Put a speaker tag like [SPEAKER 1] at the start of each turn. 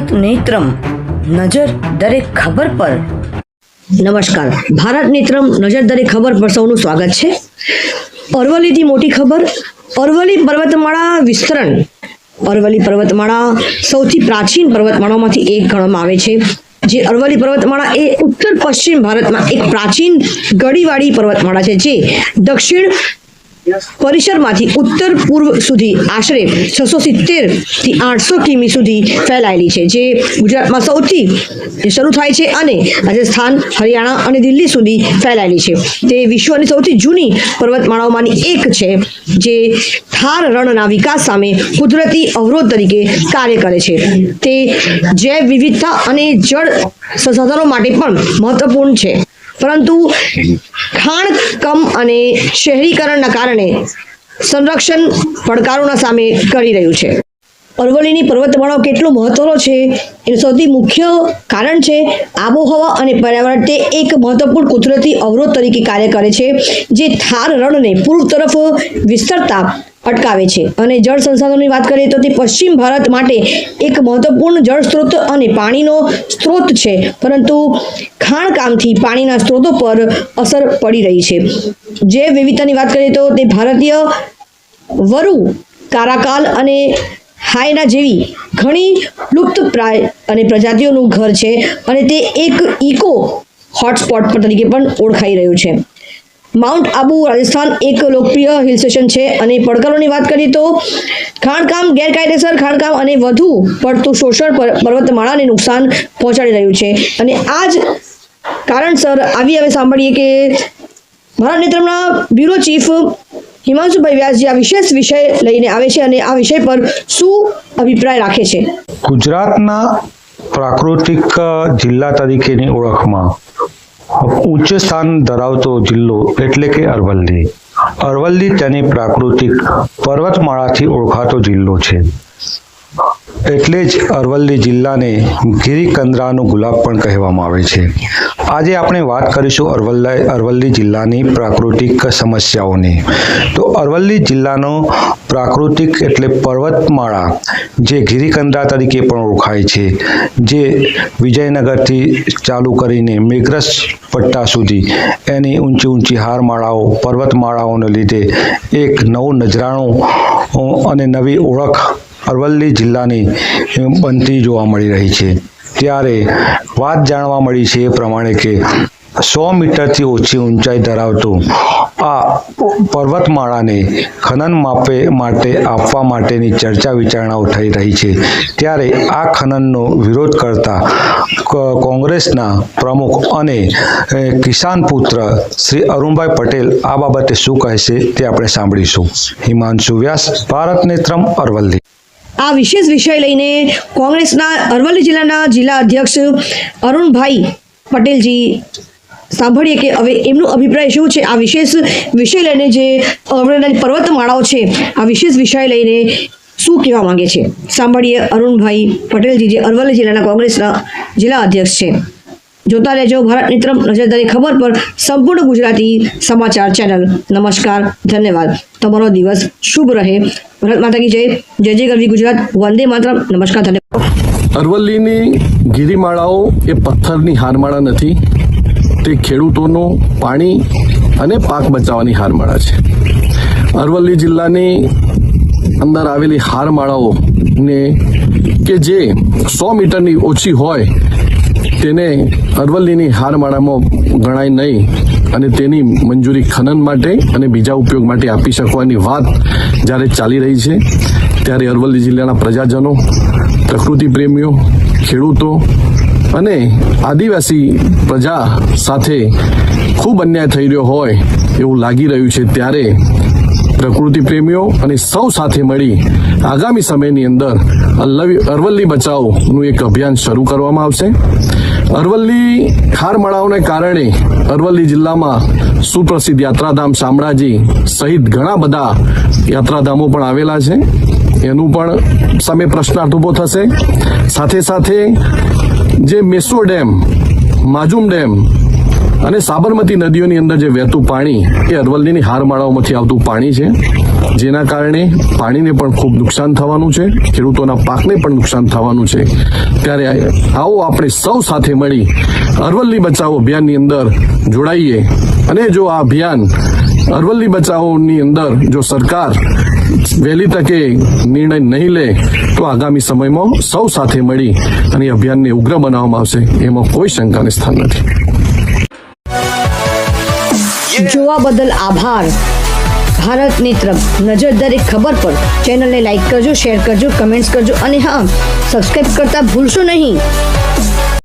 [SPEAKER 1] ભારત નેત્રમ નજર દરેક ખબર પર. નમસ્કાર, ભારત નેત્રમ નજર દરેક ખબર પર સૌનું સ્વાગત છે. અરવલ્લીથી મોટી ખબર. અરવલ્લી પર્વતમાળા વિસ્તરણ. અરવલ્લી પર્વતમાળા સૌથી પ્રાચીન પર્વતમાળાઓમાંથી એક ગણવામાં આવે છે. જે અરવલ્લી પર્વતમાળા એ ઉત્તર પશ્ચિમ ભારતમાં એક પ્રાચીન ગડીવાળી પર્વતમાળા છે, જે દક્ષિણ પરિસરમાંથી ઉત્તર પૂર્વ સુધી આશરે 670 થી 800 કિમી સુધી ફેલાયેલી છે, જે ગુજરાતમાં સૌથી શરૂ થાય છે અને રાજસ્થાન, હરિયાણા અને દિલ્હી સુધી ફેલાયેલી છે. તે વિશ્વની સૌથી જૂની પર્વતમાળાઓમાંની એક છે, જે થાર રણના વિકાસ સામે કુદરતી અવરોધ તરીકે કાર્ય કરે છે. તે જૈવ વિવિધતા અને જળ સંસાધનો માટે પણ મહત્વપૂર્ણ છે, પરંતુ ખાણકામ અને શહેરીકરણના કારણે સંરક્ષણ પડકારોના સામે કરી રહ્યું છે. અરવલ્લીની પર્વતમાળાઓ કેટલું મહત્વનો છે એનું સૌથી મુખ્ય કારણ છે આબોહવા અને પર્યાવરણ. તે એક મહત્વપૂર્ણ કુદરતી અવરોધ તરીકે કાર્ય કરે છે, જે થાર રણને પૂર્વ તરફ વિસ્તરતા અટકાવે છે. અને જળ સંસાધનોની વાત કરીએ તો તે પશ્ચિમ ભારત માટે એક મહત્વપૂર્ણ જળ સ્ત્રોત અને પાણીનો સ્ત્રોત છે, પરંતુ ખાણકામથી પાણીના સ્ત્રોતો પર અસર પડી રહી છે. જૈવ વિવિધતાની વાત કરીએ તો તે ભારતીય વરુ, કારાકાલ અને હાયના જેવી ઘણી લુપ્તપ્રાય અને પ્રજાતિઓનું ઘર છે, અને તે એક ઇકો હોટસ્પોટ તરીકે પણ ઓળખાઈ રહ્યું છે. માઉન્ટ આબુ રાજસ્થાન એક લોકપ્રિય હિલ સ્ટેશન છે, અને પડકારોની વાત કરીએ તો ખાણકામ, ગેરકાયદેસર ખાણકામ અને વધુ પડતું શોષણ પર્વતમાળાને નુકસાન પહોંચાડી રહ્યું છે. અને આ જ કારણસર હવે સાંભળીએ કે ભારત નેત્રમના બ્યુરો ચીફ હિમાંશુભાઈ વ્યાસ જે આ વિશેષ વિષય લઈને આવે છે અને આ વિષય પર શું અભિપ્રાય રાખે છે.
[SPEAKER 2] ગુજરાતના પ્રાકૃતિક જિલ્લા તરીકેની ઓળખમાં ઉચ્ચ સ્થાન ધરાવતો જિલ્લો એટલે કે અરવલ્લી. અરવલ્લી તેની પ્રાકૃતિક પર્વતમાળાથી ઓળખાતો જિલ્લો છે, એટલે જ અરવલ્લી જિલ્લાને ગિરિકંદરાનું ગુલાબ પણ કહેવામાં આવે છે. આજે આપણે વાત કરીશું અરવલ્લી જિલ્લાની પ્રાકૃતિક સમસ્યાઓની. તો અરવલ્લી જિલ્લાનો પ્રાકૃતિક એટલે પર્વતમાળા, જે ગિરિકંદરા તરીકે પણ ઓળખાય છે, જે વિજયનગરથી ચાલુ કરીને મેઘરજ પટ્ટા સુધી એની ઊંચી હારમાળાઓ, પર્વતમાળાઓને લીધે એક નવું નજરાણું અને નવી ઓળખ અરવલ્લી જિલ્લાની બનતી જોવા મળી રહી છે. ત્યારે વાત જાણવા મળી છે એ પ્રમાણે કે 100 મીટરથી ઓછી ઊંચાઈ ધરાવતું આ પર્વતમાળાને ખનન માટે આપવા માટેની ચર્ચા વિચારણાઓ થઈ રહી છે. ત્યારે આ ખનનનો વિરોધ કરતા કોંગ્રેસના પ્રમુખ અને કિસાન પુત્ર શ્રી અરુણભાઈ પટેલ આ બાબતે શું કહેશે તે આપણે સાંભળીશું. હિમાંશુ વ્યાસ, ભારત નેત્રમ, અરવલ્લી.
[SPEAKER 1] આ વિશેષ વિષય લઈને કોંગ્રેસના અરવલ્લી જિલ્લાના જિલ્લા અધ્યક્ષ અરુણભાઈ પટેલજી સાંભળીએ કે હવે એમનો અભિપ્રાય શું છે આ વિશેષ વિષય લઈને. જે અરવલ્લીની પર્વતમાળાઓ છે આ વિશેષ વિષય લઈને શું કહેવા માંગે છે, સાંભળીએ અરુણભાઈ પટેલજી, જે અરવલ્લી જિલ્લાના કોંગ્રેસના જિલ્લા અધ્યક્ષ છે. જોતા રહેજો ભારત નેત્રમ નજર દરેક ખબર પર, સંપૂર્ણ ગુજરાતી સમાચાર ચેનલ. નમસ્કાર, ધન્યવાદ. તમારો દિવસ શુભ રહે. ભારત માતા કી જય. જય જય ગરવી ગુજરાત. વંદે માતરમ. નમસ્કાર, ધન્યવાદ.
[SPEAKER 3] અરવલ્લીની ગિરિમાળાઓ એ પથ્થરની હારમાળા નથી, તે ખેડૂતોનું પાણી અને પાક બચાવવાની હારમાળા છે. અરવલ્લી જિલ્લાની અંદર આવેલી હારમાળાઓને કે જે 100 મીટરની ઓછી હોય તેને અરવલ્લીની હારમાળામાં ગણાય નહીં, અને તેની મંજૂરી ખનન માટે અને બીજા ઉપયોગ માટે આપી શકવાની વાત જ્યારે ચાલી રહી છે, ત્યારે અરવલ્લી જિલ્લાના પ્રજાજનો, પ્રકૃતિ પ્રેમીઓ, ખેડૂતો અને આદિવાસી પ્રજા સાથે ખૂબ અન્યાય થઈ રહ્યો હોય એવું લાગી રહ્યું છે. ત્યારે પ્રકૃતિ પ્રેમીઓ અને સૌ સાથે મળી આગામી સમયની અંદર અરવલ્લી બચાવનું એક અભિયાન શરૂ કરવામાં આવશે. અરવલ્લી હારમાળાઓને કારણે અરવલ્લી જિલ્લામાં સુપ્રસિદ્ધ યાત્રાધામ શામળાજી સહિત ઘણા બધા યાત્રાધામો પણ આવેલા છે. એનું પણ સામે પ્રશ્નાર્થ ઊભો થશે. સાથે સાથે જે મેસો ડેમ, માજુમ ડેમ અને સાબરમતી નદીઓની અંદર જે વહેતું પાણી એ અરવલ્લીની હારમાળાઓમાંથી આવતું પાણી છે, જેના કારણે પાણીને પણ ખૂબ નુકસાન થવાનું છે, ખેડૂતોના પાકને પણ નુકસાન થવાનું છે. ત્યારે આવો આપણે સૌ સાથે મળી અરવલ્લી બચાવો અભિયાનની અંદર જોડાઈએ, અને જો આ અભિયાન અરવલ્લી બચાવોની અંદર જો સરકાર વહેલી તકે નિર્ણય નહીં લે તો આગામી સમયમાં સૌ સાથે મળી અને અભિયાનને ઉગ્ર બનાવવામાં આવશે, એમાં કોઈ શંકાને સ્થાન નથી.
[SPEAKER 1] જોવા બદલ આભાર. ભારતની તરફ નજર દરેક ખબર પર ચેનલને લાઈક કરજો, શેર કરજો, કમેન્ટ્સ કરજો અને હા, સબસ્ક્રાઇબ કરતા ભૂલશો નહીં.